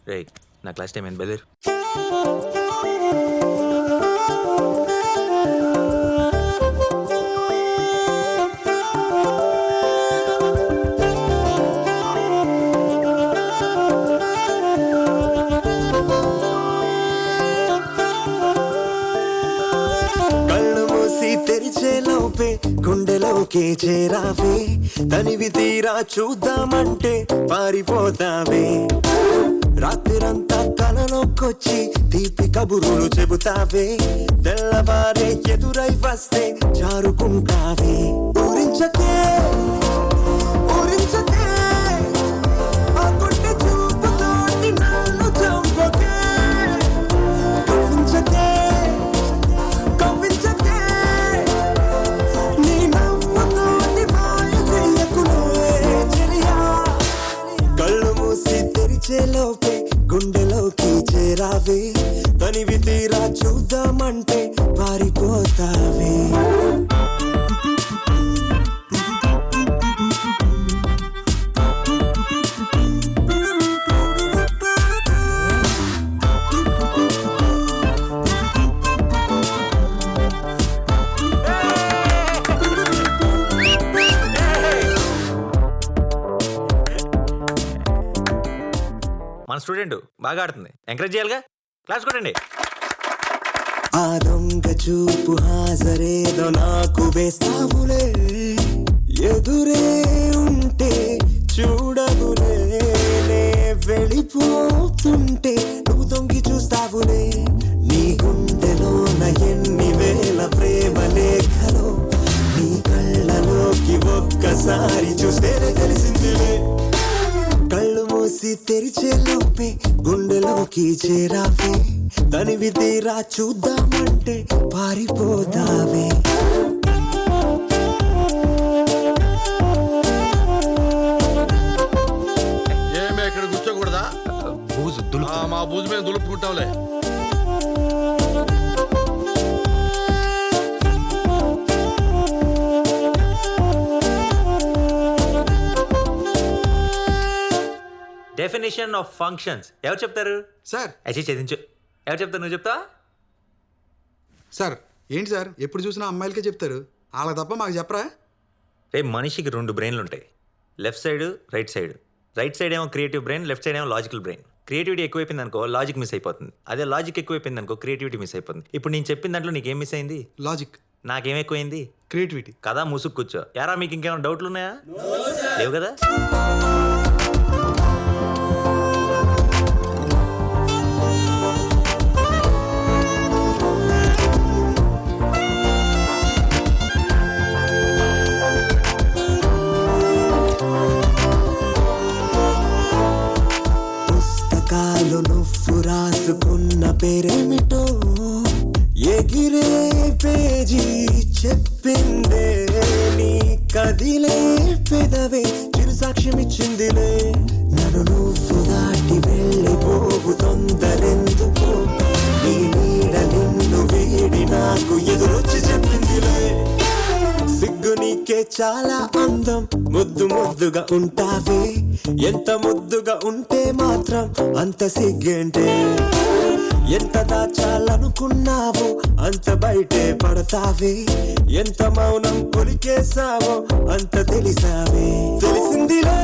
రే నా class time ఏంది బయలుదేరు. కళ్ళు మూసి తెరిచే లోపే గుండెలోకి చేరావే, తనివి తీరా చూద్దామంటే పారిపోతావే. రాత్రిరంతా కలలోకొచ్చి తీపి కబురులు చెబుతావే, తెల్లవారే ఎదురై వస్తే జారుకుంటావే. ఊరించకే ఊరించకే ఆ గుండె చూపుతోటి నన్ను చంపకే. కవ్వించకే కవ్వించకే నీ నవ్వుతోటి మాయ చెయ్యకులే చెలియా. కళ్ళు మూసి తెరిచే లోపే గుండెలోకి చేరావే, తనివి తీరా చూద్దామంటే పారిపోతావే. మన స్టూడెంట్ బాగా ఆడుతుంది, ఎంకరేజ్ చేయాలిగా. క్లాస్ కొట్టండి. ఆ దొంగ చూపు హాజరేదో నాకు వేస్తావులే, ఎదురే ఉంటే చూడవులే. నే వెళ్ళిపోతుంటే నువ్వు తొంగి చూస్తావులే. నీ గుండెలోన ఎన్ని వేల ప్రేమ లేఖలో నీ కళ్ళలోకి ఒక్కసారి చూస్తేనే తెలిసిందిలే. కళ్ళు మూసి తెరిచే లోపే గుండెలోకి చేరావే, తనివి తీరా చూద్దామంటే పారిపోతావే. ఏమే ఇక్కడ కూర్చోకూడదా? బూజు దులుపు. మా బూజు మీద దులుపుకుంటావులే. డెఫినేషన్ ఆఫ్ ఫంక్షన్స్ ఎవరు చెప్తారు? సార్ అచ్చి చదించు. ఎవరు చెప్తారు? నువ్వు చెప్తావా? సార్ ఏంటి సార్ ఎప్పుడు చూసినా అమ్మాయిలకే చెప్తారు, వాళ్ళకి తప్ప మాకు చెప్పరా? రే మనిషికి 2 బ్రెయిన్లు ఉంటాయి, left side right side. Right side ఏమో క్రియేటివ్ బ్రెయిన్, లెఫ్ట్ సైడ్ ఏమో లాజికల్ బ్రెయిన్. క్రియేటివిటీ ఎక్కువైపోయింది అనుకో లాజిక్ మిస్ అయిపోతుంది, అదే లాజిక్ ఎక్కువైపోయింది అనుకో క్రియేటివిటీ మిస్ అయిపోతుంది. ఇప్పుడు నేను చెప్పిన దాంట్లో నీకేం మిస్ అయింది? లాజిక్. నాకేం ఎక్కువైంది? క్రియేటివిటీ. కదా ముసుగు కూర్చో. యారా మీకు ఇంకేమైనా డౌట్లు ఉన్నాయా? లేవు కదా. పుస్తకాలు నువ్వు రాసుకున్న పేరేమిటో ఎగిరే పేజీ చెప్పిందే, నీ కదిలే పెదవే చిరు సాక్ష్యం ఇచ్చిందిలే. నన్ను నువ్వు దాటి వెళ్ళిపోవు తొందరెందుకో, నీ నీడ నిన్ను వేడి నాకు ఎదురొచ్చి చెప్పిందిలే. సిగ్గు నీకే చాలా అందం, ముద్దు ముద్దుగా ఉంటావే. ఎంత ముద్దుగా ఉంటే మాత్రం అంత సిగ్గేంటే. ఎంత దాచాలనుకున్నావో అంత బయటే పడతావే. ఎంత మౌనం కొలికేసావో అంత తెలిసావే. తెలిసిందిలే